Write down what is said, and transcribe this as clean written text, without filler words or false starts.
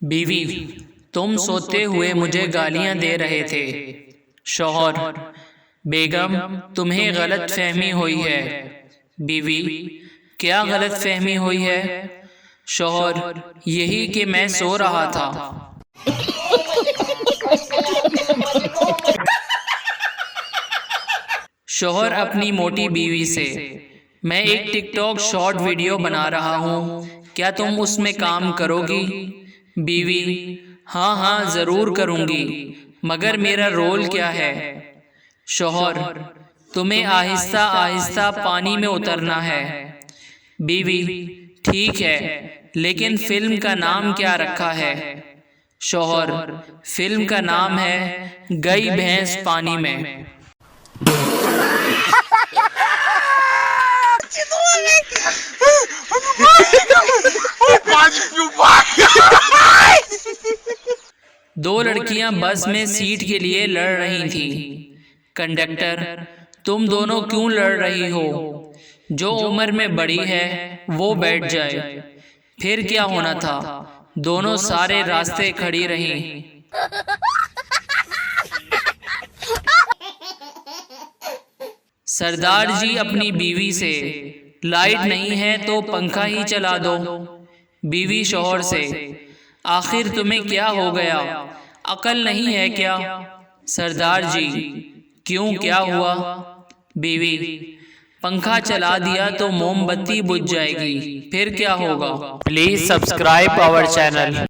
बीवी, तुम सोते हुए मुझे गालियां दे रहे थे। शौहर, बेगम तुम्हें गलत फहमी हुई है। बीवी, क्या गलत फहमी हुई है? शौहर, यही कि मैं सो रहा था। शौहर अपनी मोटी बीवी से, मैं एक टिकटॉक शॉर्ट वीडियो बना रहा हूँ, क्या तुम उसमें काम करोगी? बीवी, हाँ हाँ ज़रूर करूँगी, मगर मेरा रोल क्या है? शौहर, तुम्हें आहिस्ता आहिस्ता पानी में उतरना है। बीवी, ठीक है, लेकिन फिल्म का नाम क्या रखा है? शौहर, फिल्म का नाम है गई भैंस पानी में। दो लड़कियां बस में सीट के लिए लड़ रही थीं। कंडक्टर, तुम दोनों क्यों लड़ रही हो? जो उम्र में बड़ी है वो बैठ जाए। फिर क्या होना था, दोनों सारे रास्ते खड़ी रहीं। सरदार जी अपनी बीवी से, लाइट नहीं है तो पंखा ही चला दो। बीवी शौहर से, आखिर तुम्हें क्या हो गया, अकल नहीं है क्या? सरदार जी, क्यों, क्या हुआ? बीवी, पंखा चला दिया तो मोमबत्ती बुझ जाएगी, फिर क्या होगा? Please subscribe our channel.